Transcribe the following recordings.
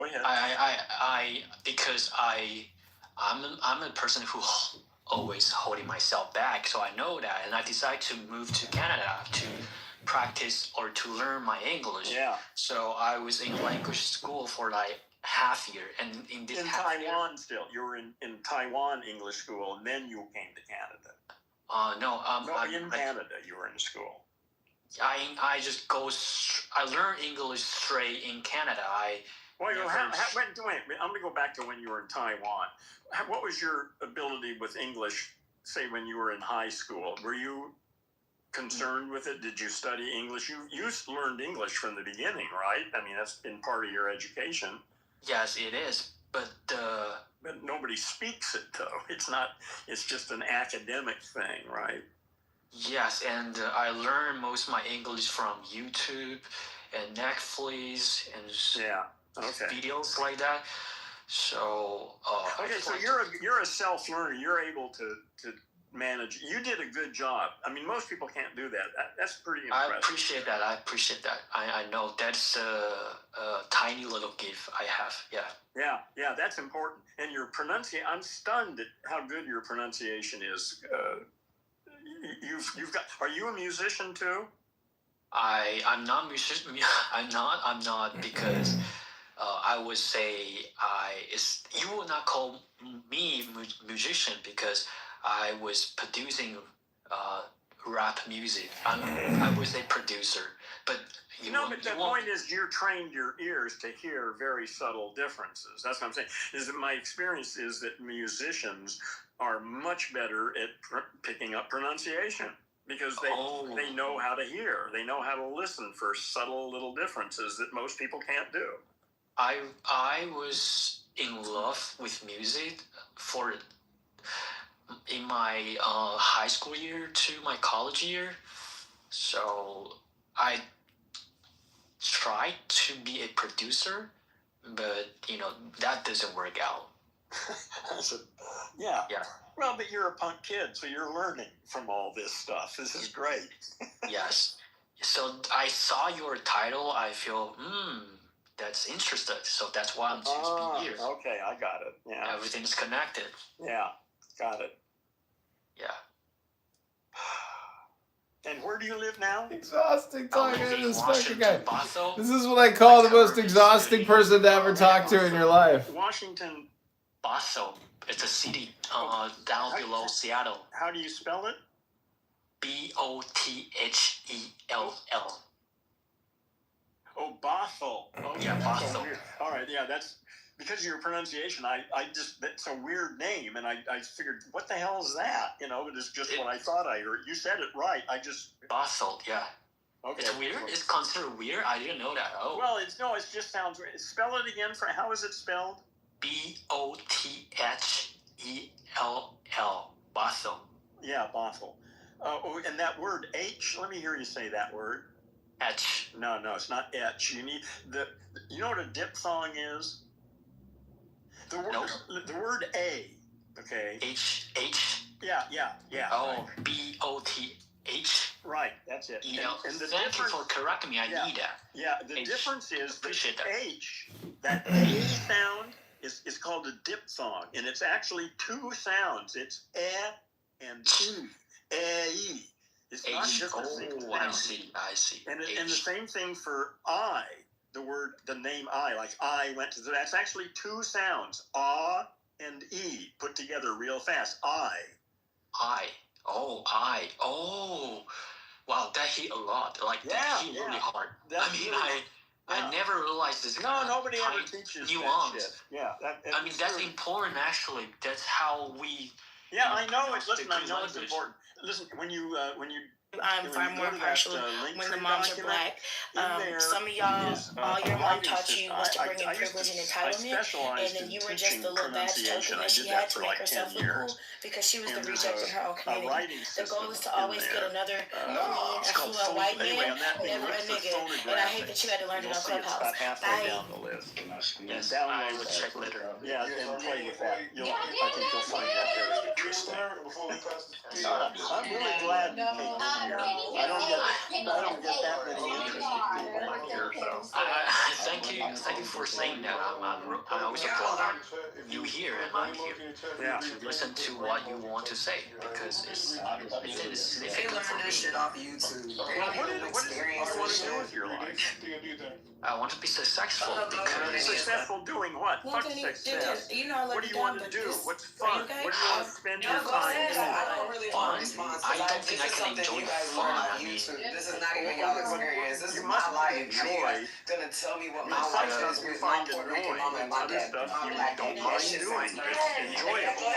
Go ahead. Because I'm a person who always holding myself back, so I know that, and I decided to move to Canada to practice or to learn my English. Yeah. So I was in language school for like half year, and in this in half Taiwan year, still. You were in Taiwan English school, and then you came to Canada. No, Canada you were in school. I just go. I learned English straight in Canada. Wait, I'm going to go back to when you were in Taiwan. What was your ability with English, say, when you were in high school? Were you concerned with it? Did you study English? You learned English from the beginning, right? I mean, that's been part of your education. Yes, it is. But nobody speaks it, though. It's just an academic thing, right? Yes, and I learned most of my English from YouTube and Netflix and videos like that. So so you're a self-learner. You're able to manage. You did a good job. I mean, most people can't do that. That's pretty impressive. I appreciate that. I know that's a tiny little gift I have. Yeah, that's important. And your pronunciation, I'm stunned at how good your pronunciation is. You've got. Are you a musician too? I'm not musician. I'm not because I would say you would not call me musician because I was producing rap music. I was a producer, but but the point is you trained your ears to hear very subtle differences. That's what I'm saying. Is that my experience is that musicians are much better at picking up pronunciation because they know how to hear. They know how to listen for subtle little differences that most people can't do. I was in love with music in my high school year to my college year. So I tried to be a producer, but that doesn't work out. Yeah. Well, but you're a punk kid, so you're learning from all this stuff. This is great. Yes. So I saw your title. I feel, that's interesting. So that's why I'm choosing be here. Okay, I got it. Yeah. Everything's connected. Yeah, got it. Yeah. And where do you live now? Exhausting talking to this fucking guy. Bothell. This is what I call the most exhausting person to ever talk to in your life. Washington. Bothell. It's a city down below Seattle. How do you spell it? Bothell. Oh, Bothell. Oh, yeah, Bothell. All right, yeah, that's because of your pronunciation. That's a weird name, and I figured, what the hell is that? It's just what I thought I heard. You said it right. Bothell, yeah. Okay. It's weird. It's considered weird. I didn't know that. Oh. Well, it just sounds weird. Spell it again. How is it spelled? Bothell. Bothell. Yeah, Bothell. And that word H. Let me hear you say that word. H. No, it's not H. You need You know what a diphthong is? The word A. Okay. H. Yeah. Oh, Both. Right, that's it. Thank you for correcting me. I need that. Yeah, the difference is that H, that A sound is called a diphthong, and it's actually two sounds. It's and E. E. It's not just a single sound. I see. And the same thing for I. The name I, like I went to. That's actually two sounds. Ah and E put together real fast. I. Oh, wow, that hit a lot. Like that hit really hard. I never realized this. Nobody ever teaches nuance. That shit. Yeah, that's important. Actually, that's how we. Yeah, I know it. Listen, I know it's important. Listen, when you I'm far more partial when the moms are black. Some of y'all, all your mom taught you was to bring in privilege and entitlement, and then you were just the little badge token that she had to make herself look cool because she was the reject in her own community. The goal is to always get another clean, affluent white man, never a nigga. And I hate that you had to learn it on Clubhouse. Bye. Yes, I would check later. Yeah, and play with that. I think you'll find that very interesting. I'm really glad you came. here. I don't get that many interesting people like here. So thank you for saying that. I'm also glad you here and I'm here to listen to what you want to say because it's significant for me. What do you want to do with your life? I want to be successful because Successful doing what? Fuck success. What do you want to do? What's fun? What do you want to spend your time doing? fun. I don't think I can enjoy fun. I mean, this is not even y'all experience. This is you my must life. enjoy. Gonna tell me what my Some life stuff is you with find my Puerto Rican annoying, mom and and my other dad. stuff you Like, don't that mind shit doing. sounds It's enjoyable.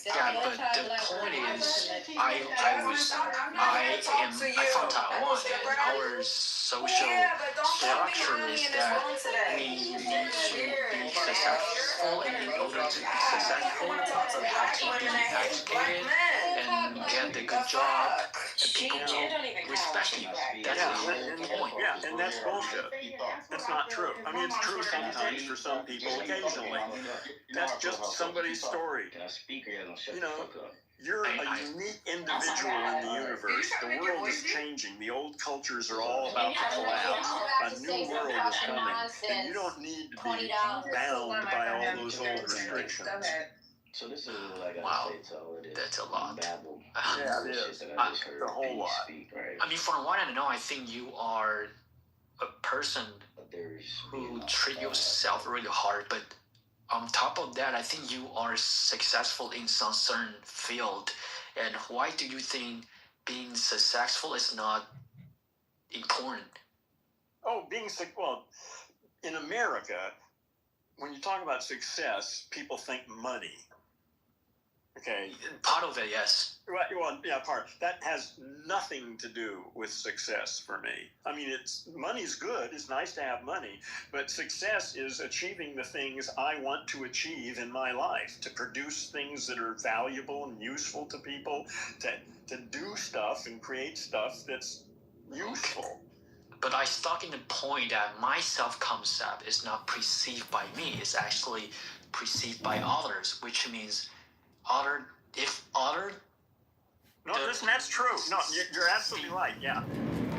yeah, but the point is, I am from Taiwan, and our social structure is that we need to be successful, and in order to be successful, you have to be educated and get a good job, and people will respect you. That's the whole point. Yeah, and that's bullshit. That's not true. I mean, it's true sometimes for some people, occasionally. That's just somebody's story. You know, you're a unique individual in the universe. The world is changing. The old cultures are all about to collapse. A new world is coming. And you don't need to be bound by all those old restrictions. So this is what I gotta Wow, say to all of this. that's a lot. Babble. Yeah, it is. The whole lot. Speak, right? I mean, from what I know, I think you are a person But there's who treat yourself really hard, but on top of that, I think you are successful in some certain field. And why do you think being successful is not important? Oh, being sick. Well, in America, when you talk about success, people think money. Okay. Part of it, yes. Right. Well, yeah, part. That has nothing to do with success for me. I mean, money's good. It's nice to have money, but success is achieving the things I want to achieve in my life, to produce things that are valuable and useful to people, to do stuff and create stuff that's useful. But I stuck in the point that my self-concept is not perceived by me. It's actually perceived by others, which means No, listen, that's true. No, you're absolutely right. Yeah.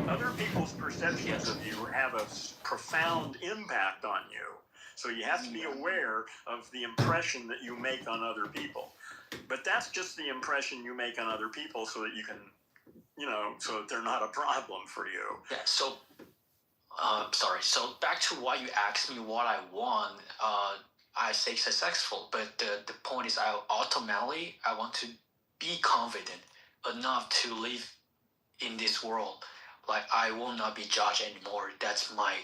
Other people's perceptions of you have a profound impact on you. So you have to be aware of the impression that you make on other people. But that's just the impression you make on other people so that you can, so that they're not a problem for you. Yeah, so, sorry. So back to what you asked me what I want, I say successful, but the point is I want to be confident enough to live in this world. Like, I will not be judged anymore. That's my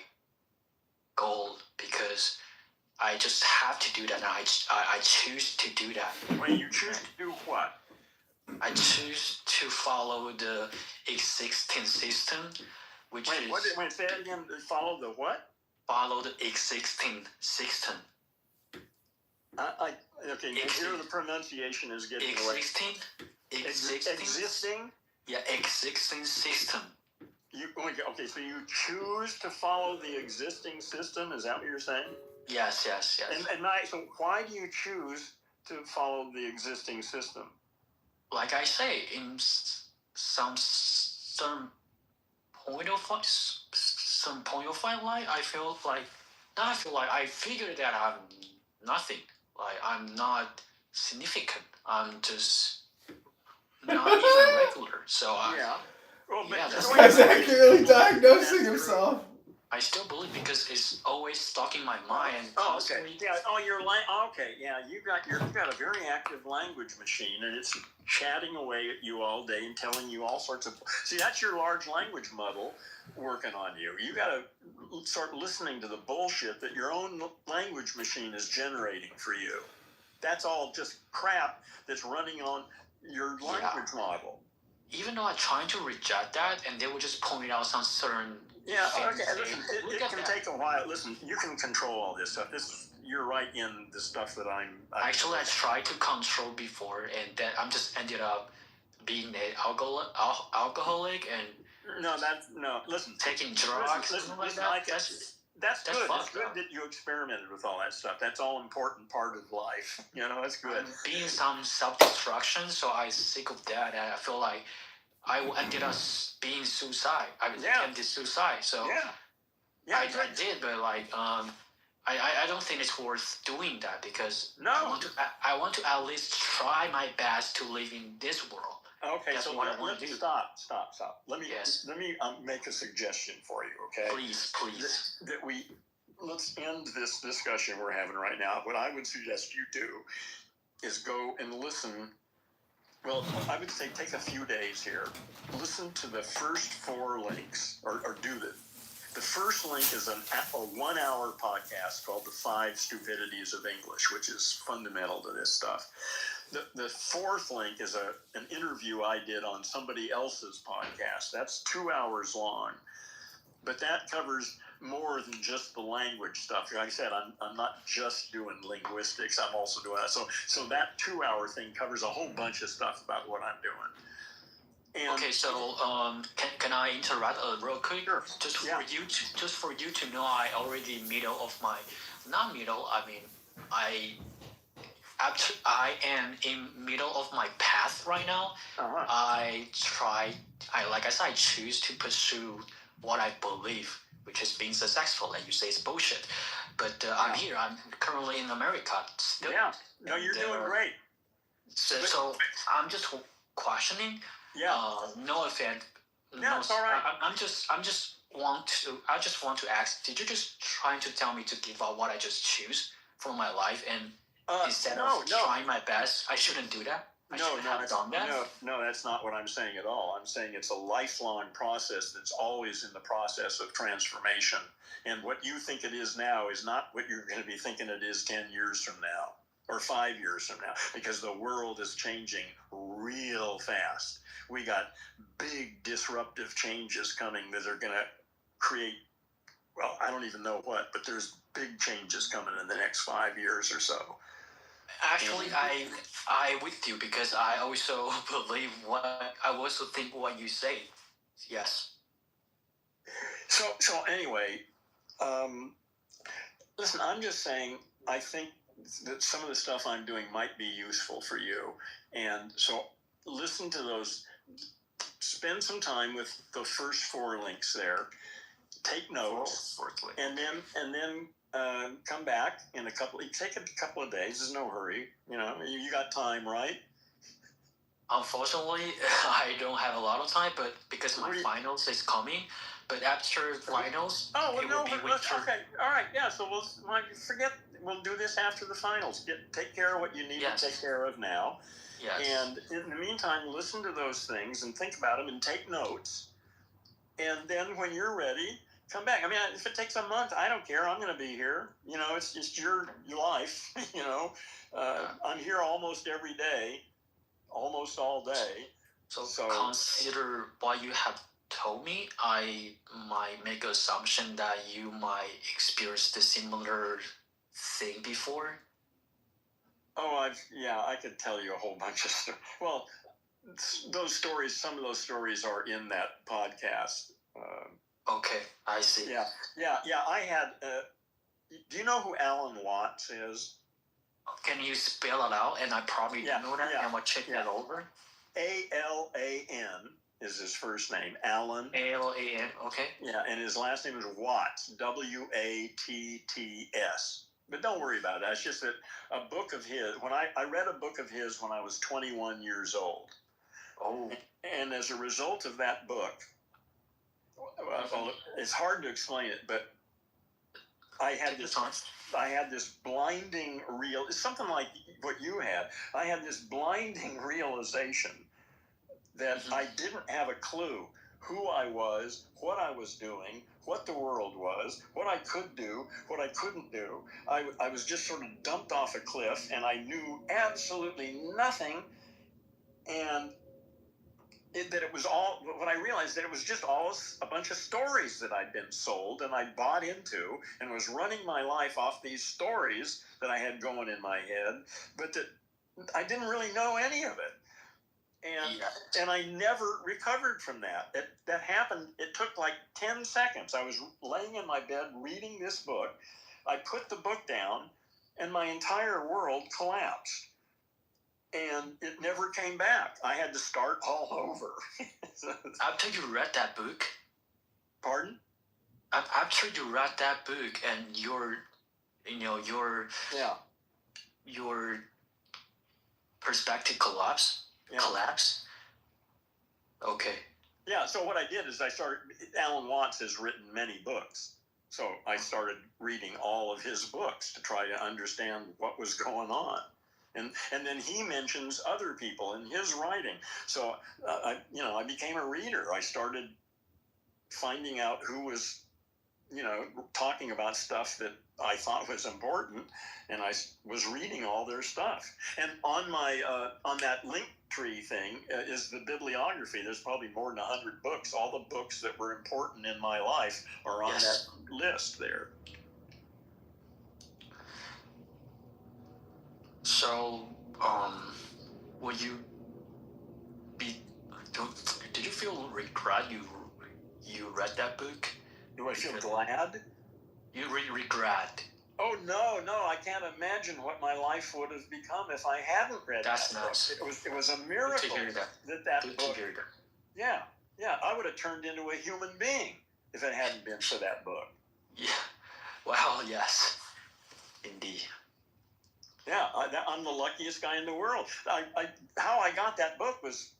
goal because I just have to do that. And I choose to do that. Wait, you choose to do what? I choose to follow the existing system, which is... Wait, say that again. Follow the what? Follow the existing system. Okay, here the pronunciation is getting away. Existing? Yeah, existing system. Okay, so you choose to follow the existing system? Is that what you're saying? Yes. So why do you choose to follow the existing system? Like I say, in some point of my life, I figured that I'm nothing. Like, I'm not significant. I'm just not even regular. So this guy's accurately diagnosing himself. I still believe because it's always stuck in my mind. Okay. Yeah. Okay. Yeah. You've got a very active language machine, and it's chatting away at you all day and telling you all sorts of. See, that's your large language model working on you. You got to start listening to the bullshit that your own language machine is generating for you. That's all just crap that's running on your language model. Even though I try to reject that, and they will just point out some certain. Yeah, okay. Listen, it can take a while. Listen, you can control all this stuff. You're right in the stuff that I'm. Actually, I tried to control before, and then I'm just ended up being an alcoholic and. Listen. Taking drugs. That's good. It's good that you experimented with all that stuff. That's all important part of life. That's good. Being some self-destruction, so I sick of that, and I feel like I ended up being suicide. I attempted suicide. So I did, but like I don't think it's worth doing that because I want to at least try my best to live in this world. Okay, That's so what I want to do. Stop. Let me make a suggestion for you. Okay, please. Let's end this discussion we're having right now. What I would suggest you do is go and listen. Well, I would say take a few days here. Listen to the first 4 links, or do the first link is a 1-hour podcast called The 5 Stupidities of English, which is fundamental to this stuff. The 4th link is an interview I did on somebody else's podcast. That's 2 hours long, but that covers more than just the language stuff. Like I said, I'm not just doing linguistics. I'm also doing that. So that 2-hour thing covers a whole bunch of stuff about what I'm doing. And okay, so can I interrupt real quick? Sure. Just for you to know, I already after I am in middle of my path right now. I choose to pursue what I believe, which is being successful. Like you say, it's bullshit. But I'm here. I'm currently in America still. Yeah. No, you're doing great. So I'm just questioning. Yeah. No offense. No, it's all right. I just want to ask. Did you just trying to tell me to give up what I just choose for my life and instead of trying my best, I shouldn't do that? No, that's not what I'm saying at all. I'm saying it's a lifelong process that's always in the process of transformation. And what you think it is now is not what you're going to be thinking it is 10 years from now or 5 years from now, because the world is changing real fast. We got big disruptive changes coming that are going to create, well, I don't even know what, but there's big changes coming in the next 5 years or so. Actually, I with you because I also believe I also think what you say. Yes. So anyway, listen, I'm just saying I think that some of the stuff I'm doing might be useful for you, and so listen to those. Spend some time with the first 4 links there. Take notes, and then come back in take a couple of days. There's no hurry. You got time, right? Unfortunately, I don't have a lot of time, but because my finals is coming. But after finals, okay, all right, yeah. So we'll do this after the finals. Take care of what you need to take care of now. Yes. And in the meantime, listen to those things and think about them and take notes. And then when you're ready, come back. I mean, if it takes a month, I don't care. I'm going to be here. It's just your life. I'm here almost every day, almost all day. So consider what you have told me. I might make an assumption that you might experience the similar thing before. Oh, I could tell you a whole bunch of stuff. Well, some of those stories are in that podcast. Okay, I see. Yeah. I had. Do you know who Alan Watts is? Can you spell it out? And I probably know that, and I'll check that over. Alan is his first name. Alan. Alan. Okay. Yeah, and his last name is Watts. Watts. But don't worry about it. It's just that a book of his. When I read a book of his when I was 21 years old. Oh. And as a result of that book. Well, it's hard to explain it, but I had this blinding it's something like what you had. I had this blinding realization that I didn't have a clue who I was, what I was doing, what the world was, what I could do, what I couldn't do. I was just sort of dumped off a cliff, and I knew absolutely nothing, and when I realized that it was just all a bunch of stories that I'd been sold and I bought into and was running my life off these stories that I had going in my head, but that I didn't really know any of it. And I never recovered from that. That happened. It took like 10 seconds. I was laying in my bed reading this book. I put the book down and my entire world collapsed. and it never came back. I had to start all over. After you read that book, Pardon? after you read that book and your perspective collapse. Okay. Yeah, so what I did is Alan Watts has written many books. So I started reading all of his books to try to understand what was going on. And then he mentions other people in his writing. So, I became a reader. I started finding out who was, talking about stuff that I thought was important, and I was reading all their stuff. And on my on that link tree thing is the bibliography. There's probably more than 100 books. All the books that were important in my life are on that list there. So, would you did you feel regret you read that book? Do I feel glad? You regret. Oh, no, I can't imagine what my life would have become if I hadn't read that book. Nice. It was a miracle that Good book. to hear that. Yeah, I would have turned into a human being if it hadn't been for that book. Yeah. Well, yes. Indeed. Yeah, I'm the luckiest guy in the world. How I got that book was,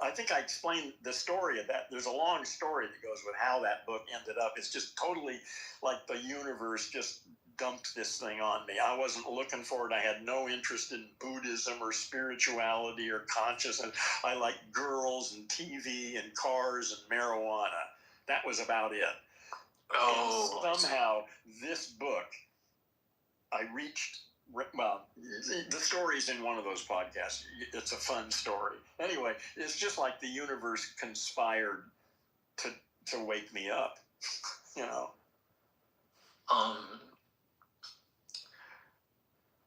I think I explained the story of that. There's a long story that goes with how that book ended up. It's just totally like the universe just dumped this thing on me. I wasn't looking for it. I had no interest in Buddhism or spirituality or consciousness. I liked girls and TV and cars and marijuana. That was about it. Oh. And somehow this book, I reached... Well, the story's in one of those podcasts. It's a fun story. Anyway, it's just like the universe conspired to wake me up,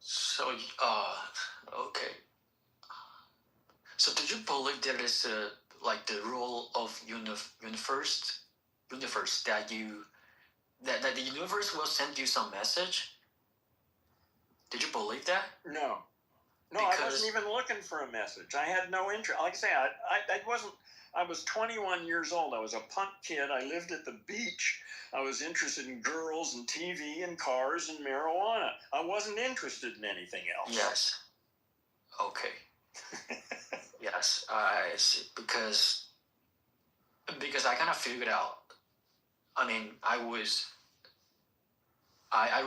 So, okay. So, do you believe there is like the rule of universe that the universe will send you some message? Did you believe that? No, I wasn't even looking for a message. I had no interest. Like I say, I was 21 years old. I was a punk kid. I lived at the beach. I was interested in girls and TV and cars and marijuana. I wasn't interested in anything else. Yes. Okay. Yes, I see. Because I kind of figured out. I mean, I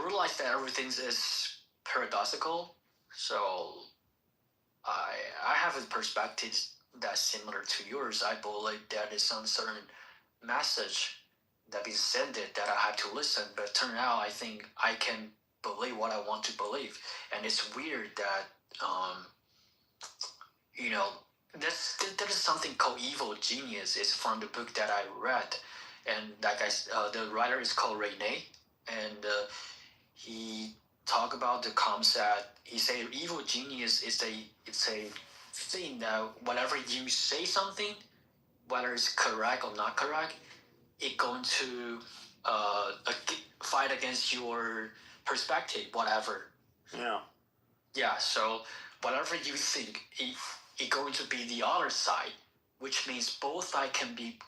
realized that everything is paradoxical, so I have a perspective that's similar to yours. I believe that is some certain message that been sent that I have to listen, but turn out I think I can believe what I want to believe, and it's weird that there is something called evil genius. It's from the book that I read, and the writer is called Rene, and he talk about the concept. He say evil genius it's a thing that whenever you say something, whether it's correct or not correct, it going to fight against your perspective, whatever. Yeah. So whatever you think, it going to be the other side, which means both sides can be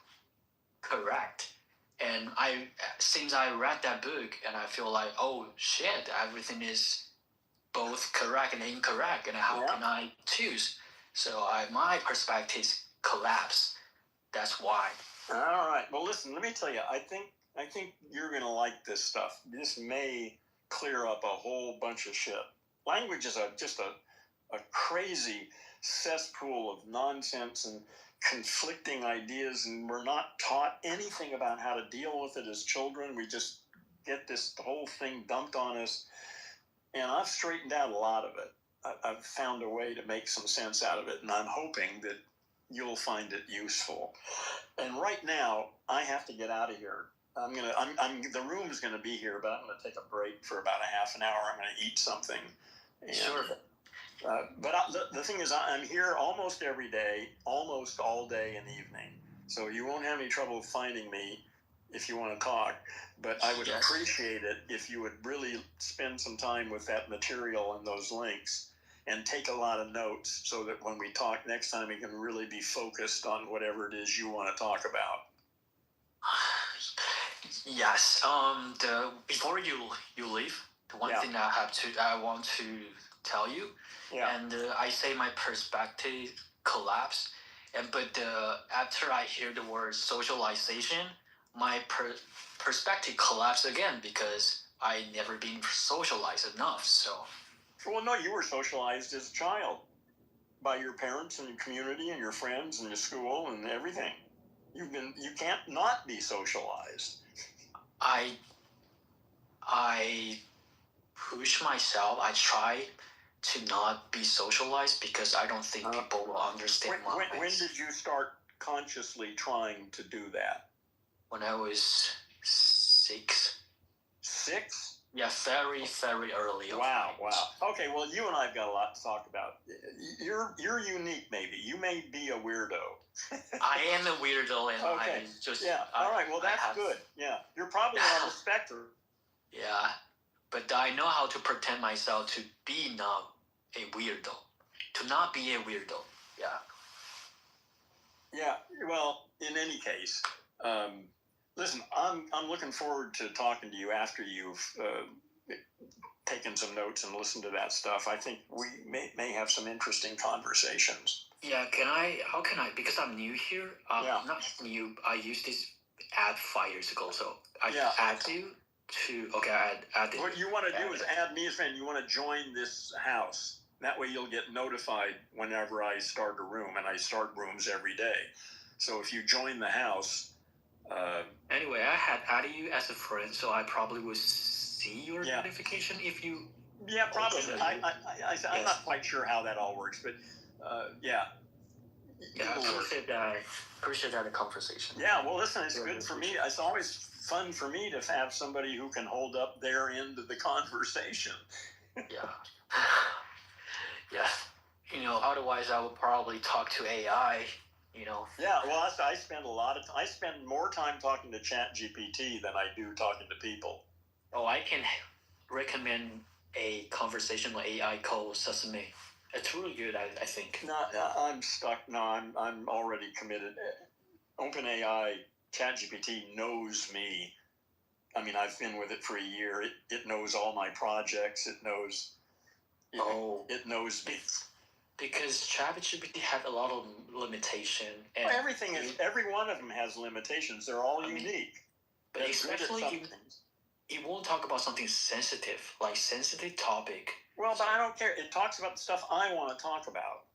correct. And since I read that book, and I feel like, oh shit, everything is both correct and incorrect, and how can I choose? So my perspective collapse. That's why. All right. Well, listen. Let me tell you. I think you're gonna like this stuff. This may clear up a whole bunch of shit. Language is just a crazy cesspool of nonsense and conflicting ideas, and we're not taught anything about how to deal with it as children. We just get this whole thing dumped on us, and I've straightened out a lot of it. I've found a way to make some sense out of it, and I'm hoping that you'll find it useful. And right now, I have to get out of here. The room's gonna be here, but I'm gonna take a break for about a half an hour. I'm gonna eat something. And, sure. But the thing is, I'm here almost every day, almost all day and evening. So you won't have any trouble finding me if you want to talk. But I would appreciate it if you would really spend some time with that material and those links. and take a lot of notes so that when we talk next time, we can really be focused on whatever it is you want to talk about. Yes. Before you leave, the one thing I want to tell you, and I say my perspective collapse, but after I hear the word socialization, my perspective collapsed again because I never been socialized enough. So. Well, no, you were socialized as a child by your parents and your community and your friends and your school and everything. You can't not be socialized. I push myself. I try to not be socialized because I don't think people will understand my ways. When did you start consciously trying to do that? When I was 6. 6? Yeah, very, very early. Wow. Okay, well, you and I've got a lot to talk about. You're unique, maybe. You may be a weirdo. I am a weirdo, and okay. All right. Well, that's good. Yeah, you're probably on the spectrum. Yeah, but I know how to pretend myself to be not a weirdo, to not be a weirdo. Yeah. Yeah. Well, in any case. Listen, I'm looking forward to talking to you after you've taken some notes and listened to that stuff. I think we may have some interesting conversations. Yeah, how can I, because I'm new here, not new, I used this ad 5 years ago, so I add you to, I added. What you want to do is add me as a friend. You want to join this house. That way you'll get notified whenever I start a room, and I start rooms every day. So if you join the house... anyway, I had added you as a friend, so I probably will see your notification if you... Yeah, probably. I'm not quite sure how that all works, but I appreciate that conversation. Yeah, well, listen, it's good for me. It's always fun for me to have somebody who can hold up their end of the conversation. Yeah. Otherwise I would probably talk to AI. Yeah, well, I spend more time talking to ChatGPT than I do talking to people. Oh, I can recommend a conversational AI called Sesame. It's really good, I think. No, I'm stuck. No, I'm already committed. OpenAI, ChatGPT knows me. I mean, I've been with it for a year. It knows all my projects. It knows me. Because ChatGPT had a lot of limitation. And well, every one of them has limitations. They're all unique. But especially it won't talk about something sensitive, like sensitive topic. Well, but I don't care. It talks about the stuff I want to talk about.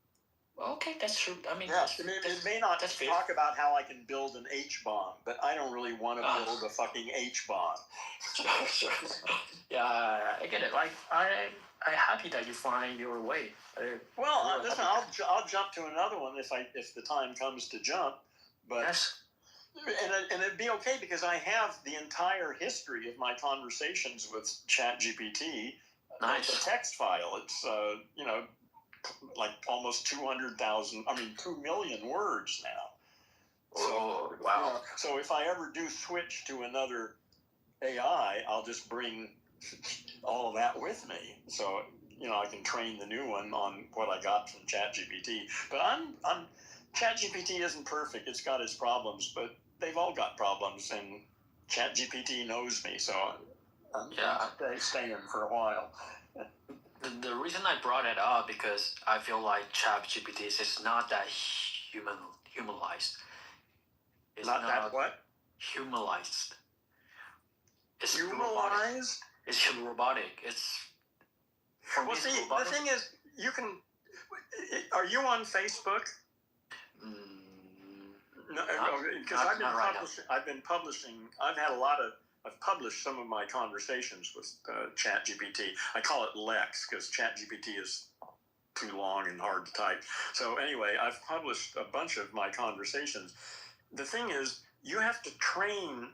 Well, okay, that's true. I mean, it may not talk about how I can build an H-bomb, but I don't really want to build a fucking H-bomb. Sure. Yeah, I get it. Like, I'm happy that you find your way. Listen, I'll jump to another one if the time comes to jump. But yes. And it'd be okay because I have the entire history of my conversations with ChatGPT. Nice. The text file. It's like almost 2 million words now. Oh, wow. So if I ever do switch to another AI, I'll just bring all of that with me. So, I can train the new one on what I got from ChatGPT. But ChatGPT isn't perfect. It's got its problems, but they've all got problems, and ChatGPT knows me, so I'm staying for a while. The reason I brought it up because I feel like ChatGPT is not that humanized. It's not that what? Humanized. It's humanized? It's robotic. It's... Well, see, robotic. The thing is, you can... Are you on Facebook? No, because I've been publishing. I've published some of my conversations with ChatGPT. I call it Lex because ChatGPT is too long and hard to type. So anyway, I've published a bunch of my conversations. The thing is, you have to train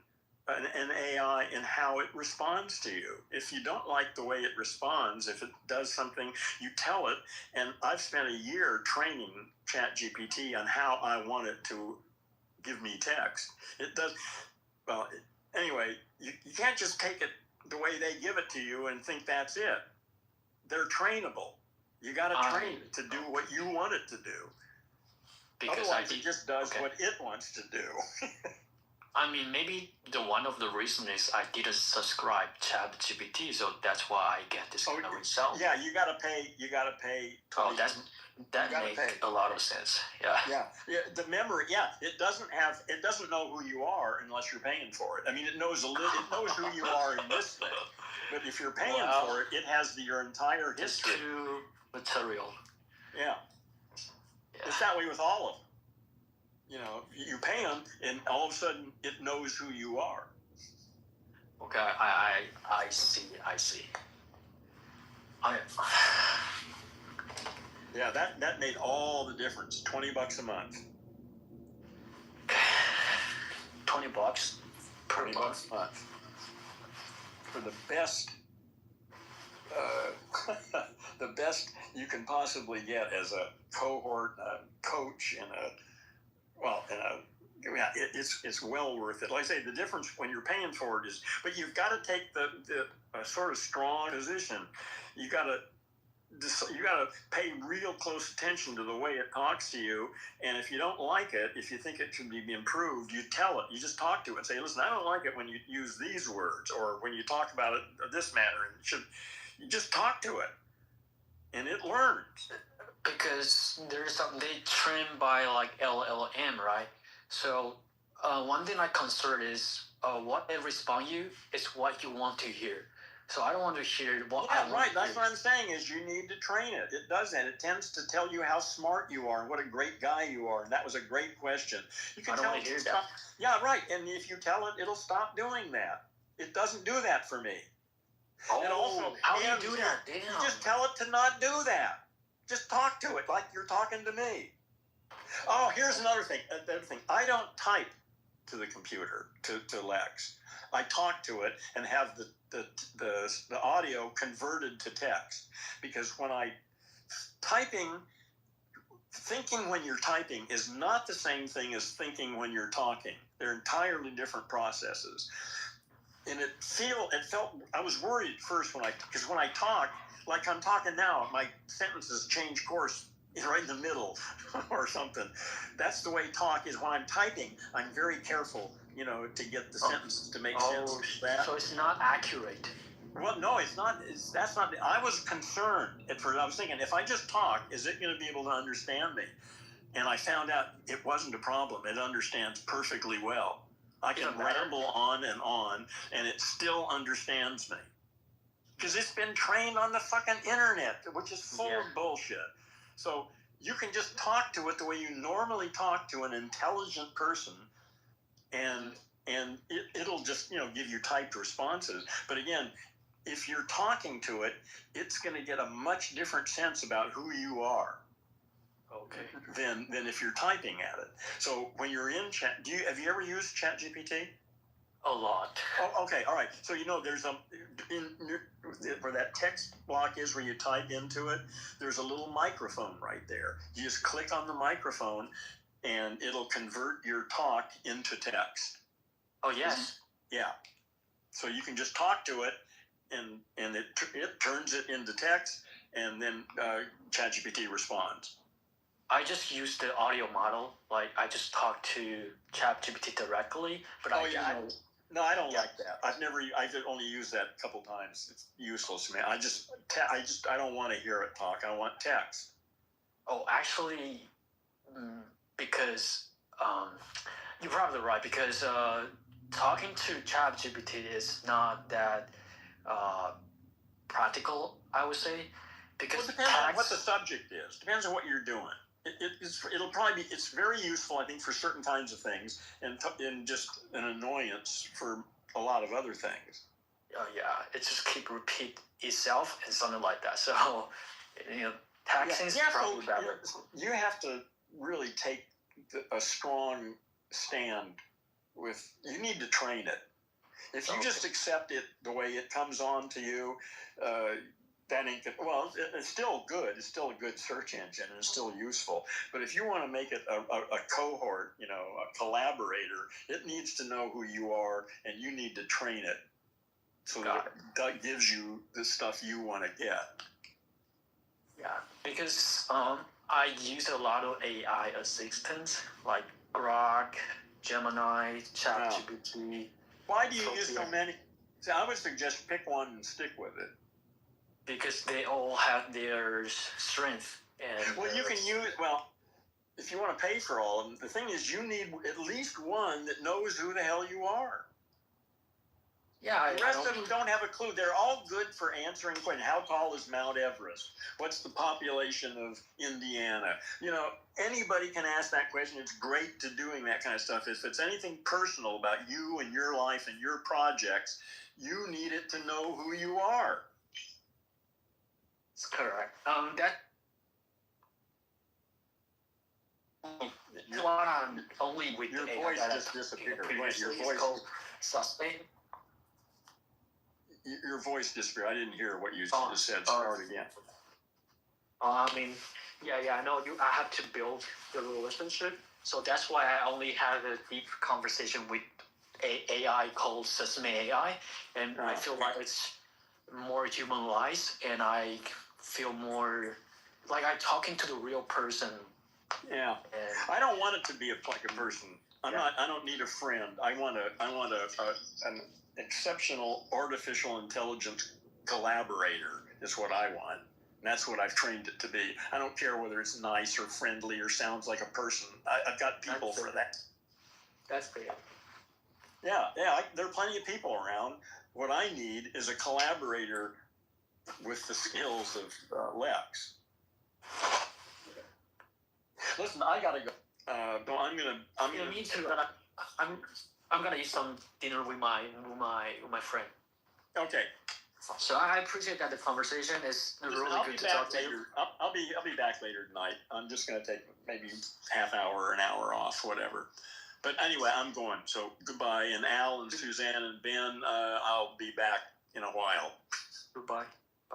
an AI in how it responds to you. If you don't like the way it responds, if it does something, you tell it. And I've spent a year training ChatGPT on how I want it to give me text. It does. Well, anyway, you can't just take it the way they give it to you and think that's it. They're trainable. You got to train it to do what you want it to do. Because otherwise, it just does what it wants to do. I mean, maybe one of the reasons is I didn't subscribe ChatGPT, so that's why I get this kind of result. Yeah, you gotta pay. You gotta pay. That makes a lot of sense. Yeah. The memory. Yeah, it doesn't know who you are unless you're paying for it. I mean, it knows it knows who you are in this thing, but if you're paying for it, it has your entire history. It's too material. Yeah. It's that way with all of them. You know, you pay them, and all of a sudden, it knows who you are. Okay, I see. Yeah, that made all the difference. $20 a month. $20 per $20 month. a month for the best, the best you can possibly get as a cohort, a coach, and it's well worth it. Like I say, the difference when you're paying for it is, but you've got to take the sort of strong position. You got to pay real close attention to the way it talks to you. And if you don't like it, if you think it should be improved, you tell it. You just talk to it and say, listen, I don't like it when you use these words, or when you talk about it this manner. And you just talk to it, and it learns. Because there's they train by like LLM, right? So one thing I consider is what it responds you is what you want to hear. So I don't want to hear what I want right. to That's hear. what I'm saying is you need to train it. It does that. It tends to tell you how smart you are and what a great guy you are. And that was a great question. You can I don't tell want it to hear stop. Yeah, right. And if you tell it, it'll stop doing that. It doesn't do that for me. Oh, and also, how do you do that? Damn. You just tell it to not do that. Just talk to it like you're talking to me. Oh, here's another thing. I don't type to the computer, to Lex. I talk to it and have the audio converted to text. Because when thinking when you're typing is not the same thing as thinking when you're talking. They're entirely different processes. And it felt, I was worried at first because when I talk, like I'm talking now, my sentences change course right in the middle or something. That's the way talk is. When I'm typing, I'm very careful, to get the sentences to make sense. So it's not accurate. Well, no, it's not. That's not. I was concerned at first. I was thinking, if I just talk, is it going to be able to understand me? And I found out it wasn't a problem. It understands perfectly well. I can ramble on, and it still understands me. Because it's been trained on the fucking internet, which is full of bullshit. So you can just talk to it the way you normally talk to an intelligent person, and it'll just give you typed responses. But again, if you're talking to it, it's going to get a much different sense about who you are. Okay. Than if you're typing at it. So when you're in chat, have you ever used ChatGPT? A lot. Oh, okay, all right. So there's where that text block is, where you type into it. There's a little microphone right there. You just click on the microphone, and it'll convert your talk into text. Oh yes. Yeah. So you can just talk to it, and it turns it into text, and then ChatGPT responds. I just use the audio model. Like I just talk to ChatGPT directly, but I don't like that. I've only used that a couple times. It's useless to me. I don't want to hear it talk. I want text. Oh, actually, because you're probably right. Because talking to ChatGPT is not that practical, I would say. Because it depends on what the subject is. Depends on what you're doing. It's very useful, I think, for certain kinds of things, and just an annoyance for a lot of other things. It just keep repeat itself and something like that. So, texting is probably better. You have to really take a strong stand with. You need to train it. If you just accept it the way it comes on to you, that ain't good. Well, it's still good. It's still a good search engine, and it's still useful. But if you want to make it a cohort, a collaborator, it needs to know who you are, and you need to train it so that gives you the stuff you want to get. Yeah, because I use a lot of AI assistants like Grok, Gemini, ChatGPT. Why do you use so many? See, I would suggest pick one and stick with it. Because they all have their strength. And well, you can use, if you want to pay for all of them, the thing is you need at least one that knows who the hell you are. Yeah, the rest of them don't have a clue. They're all good for answering questions. How tall is Mount Everest? What's the population of Indiana? You know, anybody can ask that question. It's great to doing that kind of stuff. If it's anything personal about you and your life and your projects, you need it to know who you are. That's correct. That one only with your AI voice that just disappeared. Your voice called suspect. Your voice disappeared. I didn't hear what you just said. Start again. I mean, yeah, I know you. I have to build the relationship, so that's why I only have a deep conversation with AI called Sesame AI, and I feel like it's more humanized, and I feel more like I'm talking to the real person. Yeah, I don't want it to be like a person. I don't need a friend. I want an exceptional artificial intelligence collaborator. Is what I want. And that's what I've trained it to be. I don't care whether it's nice or friendly or sounds like a person. I've got people for that. That's great. Yeah. There are plenty of people around. What I need is a collaborator with the skills of Lex. Listen, I gotta go. Me too. I'm gonna eat some dinner with my friend. Okay. So I appreciate that the conversation is really good to talk to you. I'll be back later tonight. I'm just gonna take maybe half hour or an hour off, whatever. But anyway, I'm going. So goodbye, and Al and Suzanne and Ben. I'll be back in a while. Goodbye.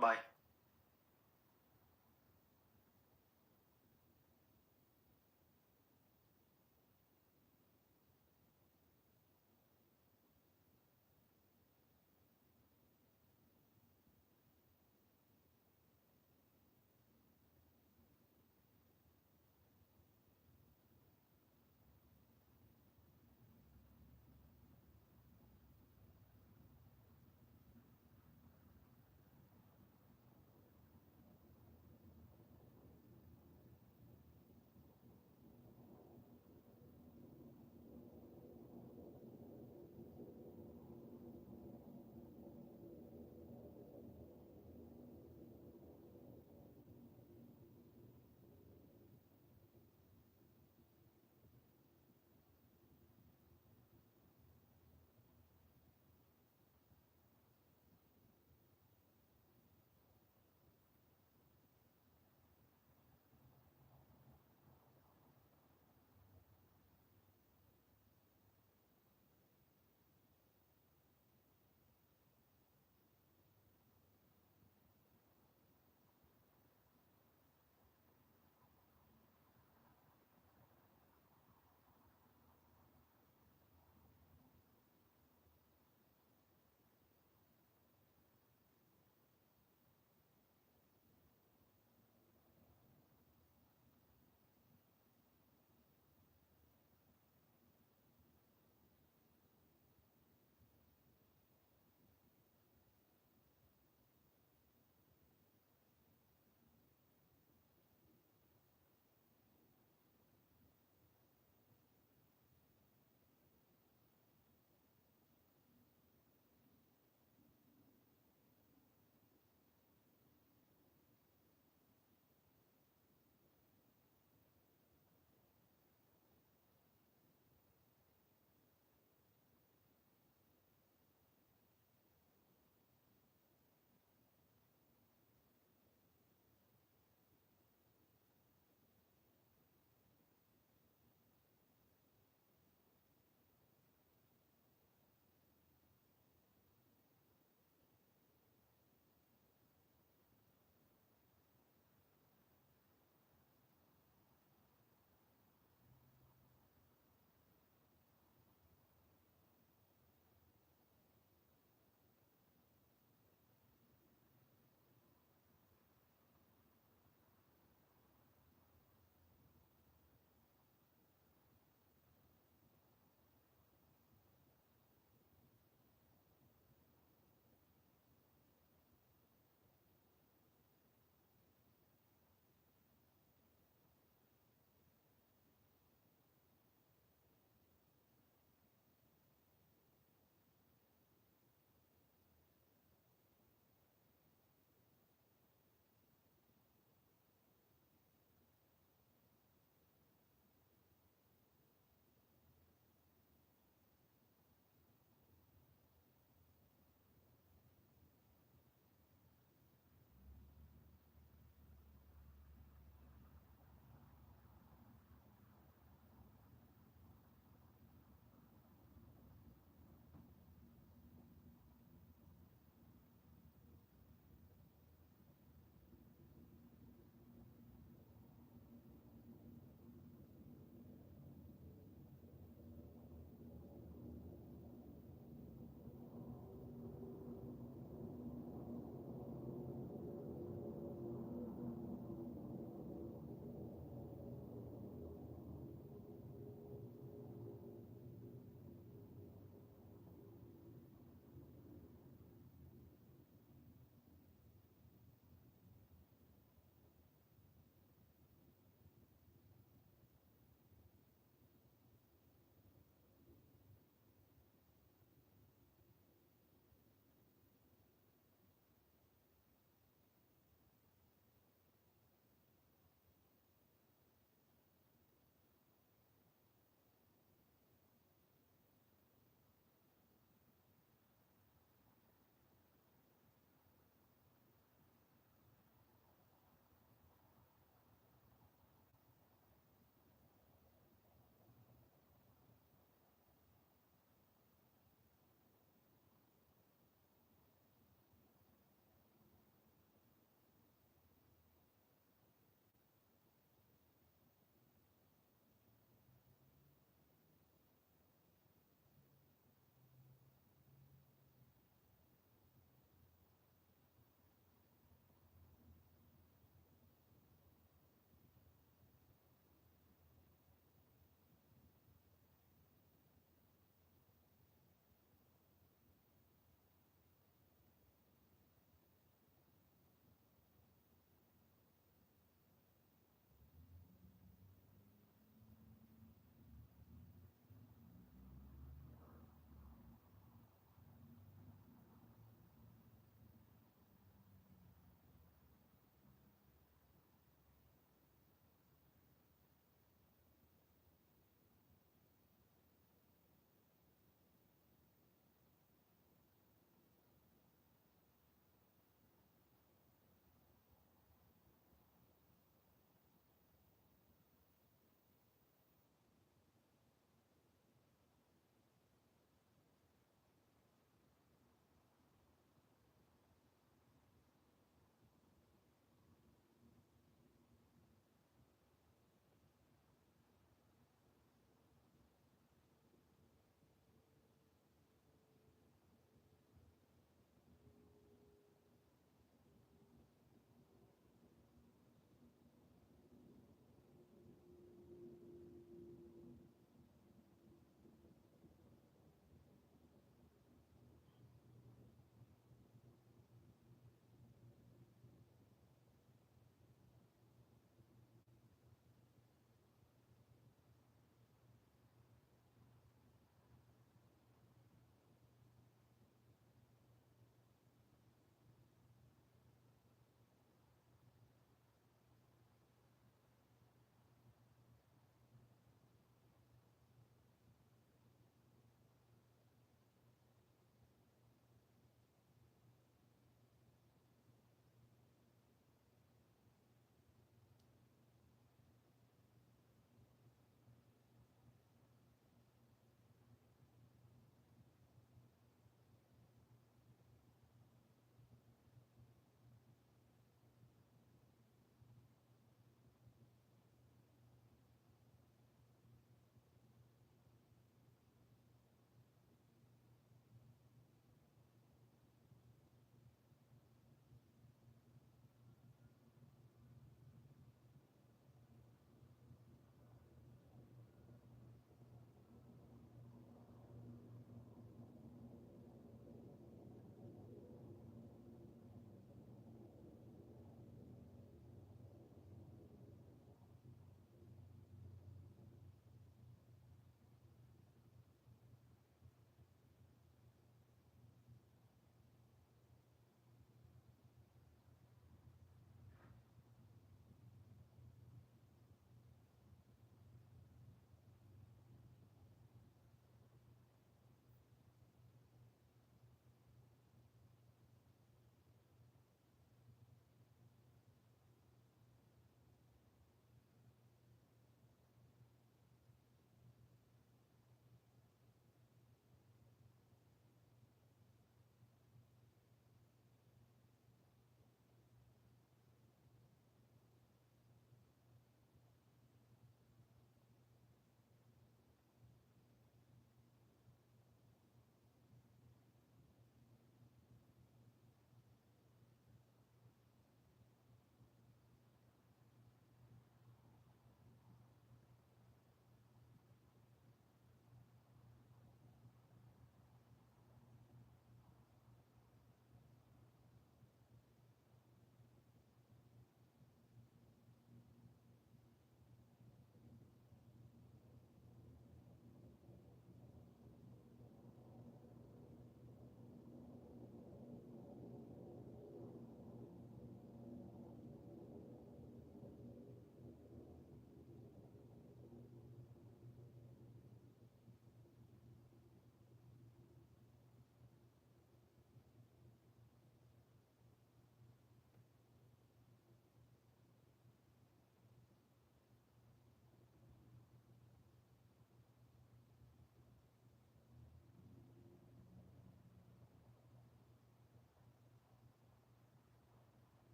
Bye.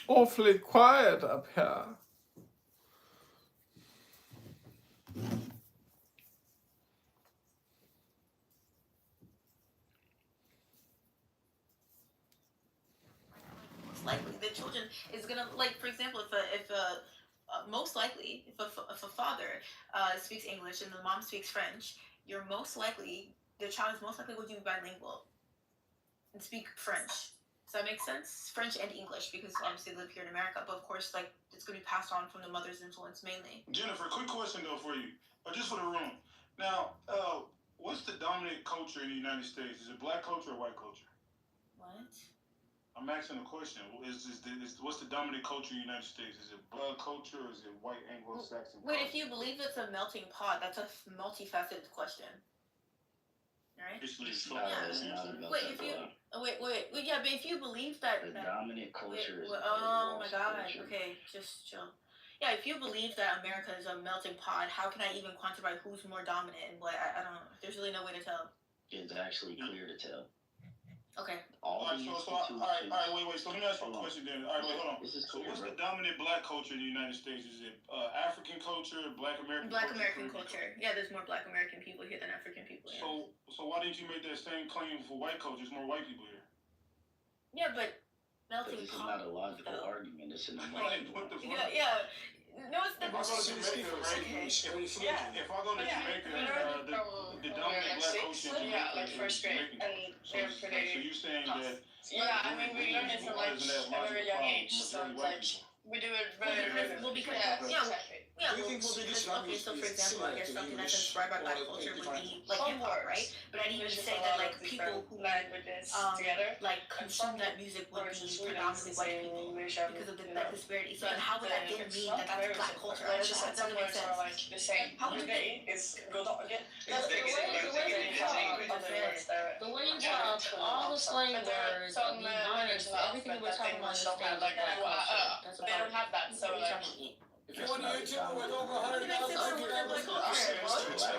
awfully quiet up here. Likely the children is gonna, like, for example, if a most likely if a father speaks English and the mom speaks French, you're most likely the child is most likely going to be bilingual and speak French. Does that make sense? French and English, because obviously they live here in America, but of course, like, it's going to be passed on from the mother's influence mainly. Jennifer, quick question though for you, or just for the room. Now, what's the dominant culture in the United States? Is it black culture or white culture? What? I'm asking a question. What's the dominant culture in the United States? Is it black culture or is it white Anglo-Saxon culture? Wait, if you believe it's a melting pot, that's a multifaceted question. Right? It's not a Wait, if you wait, yeah, but if you believe that the dominant culture is oh my god, culture. okay, just chill. Yeah, if you believe that America is a melting pot, how can I even quantify who's more dominant and what? I don't know. There's really no way to tell. It's actually clear to tell. Okay. All right, wait. So let me ask you a question then. All right, wait, hold on. This is So clear, what's bro. the dominant black culture in the United States? Is it African culture, Black American Black culture? American culture. Yeah, there's more Black American people here than African people. Yeah. So why didn't you make that same claim for white culture? There's more white people here. Yeah, but melting This is pot. not a logical argument. It's an emotional What the one. fuck? Yeah. No, it's the. If I go to Jamaica, right? If I go to Jamaica, the dominant black culture in Jamaica like first grade, Jamaican and culture. they're So pretty you're saying tough. that Yeah, I mean, we learned it from like a very young age, so it's like we do it very, very Well, because exactly. Yeah, well, because, okay, so for example, I guess something that's inspired by Black culture would be like hip hop, right? But I'd even say that like people who languages together, like consume that music would be predominantly white people because of that disparity. So then how would that then mean that that's Black culture? That doesn't make sense. Like the same. How would they? It's go down again. The way you talk, all the slang words, the lines, everything that we're talking about is don't have like they don't have that, so like. If you want to YouTube with over 100,000 Black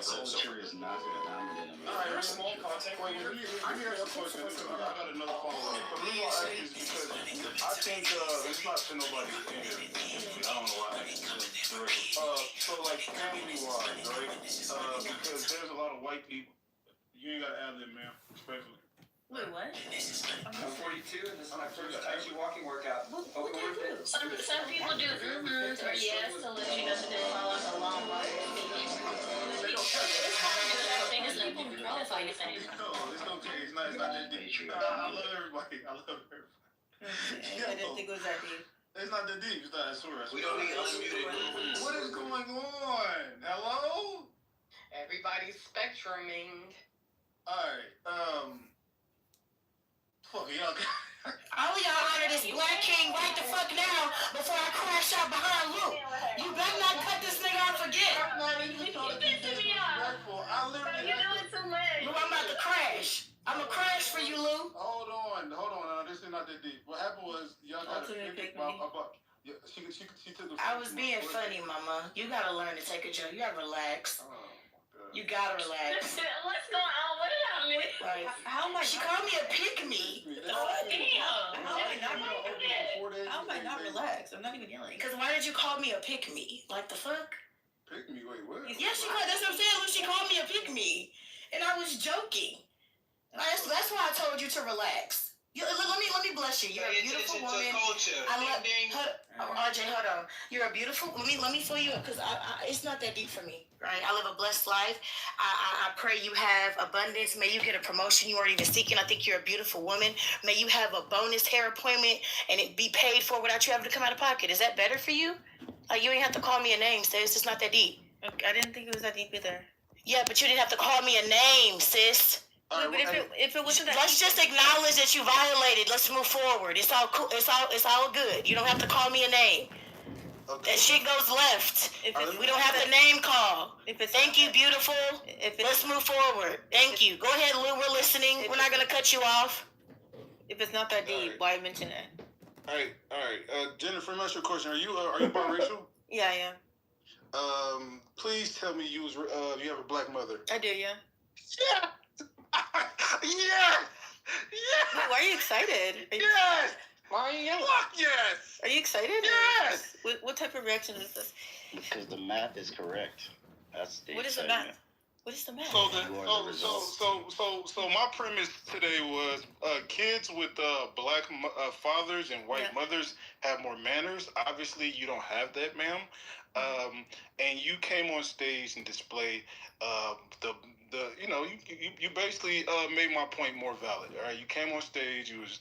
culture is not the dominant American. All right, small content. Wait, let me ask you a question. I got another follow-up. The reason why I ask is because I think it's not to nobody in here. I don't know why. So like family-wise, right? Because there's a lot of white people. You ain't got to add them, man. Respectfully. Wait, what? I'm 42 and this is my first actually walking workout. Some people do mm-hms or yes to let you know that they follow a long way. It's people qualify the same. No, it's okay. It's not that deep. I love everybody. I love everybody. I didn't think it was that deep. It's not that deep. It's not. I swear. We don't need unmuted. What is going on? Hello? Everybody's spectruming. Alright, fuck y'all. All of y'all honor this Black King right the fuck now before I crash out behind Luke. You better not cut this nigga off again. I literally. Lou, I'm about to crash. I'm going to crash for you, Lou. Hold on. This is not that deep. What happened was y'all got Ultimate a pick about. me. She took a. I was being funny, mama. You gotta learn to take a joke. You gotta relax. Oh my god. You gotta relax. What's going on? What happened? Like, how am I? She called me a pick-me. Damn. How am I not relaxed? I'm not even yelling. Because why did you call me a pick-me? Like the fuck? Pick me. Wait, what? Yeah, she called. That's what I'm saying. She called me a pick-me, and I was joking. That's why I told you to relax. Let me bless you. You're a beautiful woman. I love RJ. Hold on. You're a beautiful. Let me fill you up because it's not that deep for me. Right. I live a blessed life. I pray you have abundance. May you get a promotion you weren't even seeking. I think you're a beautiful woman. May you have a bonus hair appointment and it be paid for without you having to come out of pocket. Is that better for you? Like you ain't have to call me a name, sis. It's not that deep. I didn't think it was that deep either. Yeah, but you didn't have to call me a name, sis. But if it wasn't that, let's just acknowledge that you violated. Let's move forward. It's all cool. It's all good. You don't have to call me a name. Okay. That shit goes left. We don't have to name call. Thank you, beautiful. Let's move forward. Thank you. Go ahead, Lou. We're listening. We're not gonna cut you off. If it's not that deep, why mention it? All right. Jennifer, let me ask you a question. Are you biracial? Yeah, I am. Please tell me you have a black mother. I do, yeah. Yeah. Wait, why are you excited? Yes. Why are you yelling? Fuck yes! Are you excited? Yes! What type of reaction is this? Because the math is correct. That's the What is the excitement. math? What is the math? So my premise today was kids with black fathers and white mothers have more manners. Obviously, you don't have that, ma'am. And you came on stage and displayed you basically made my point more valid. All right, you came on stage. You was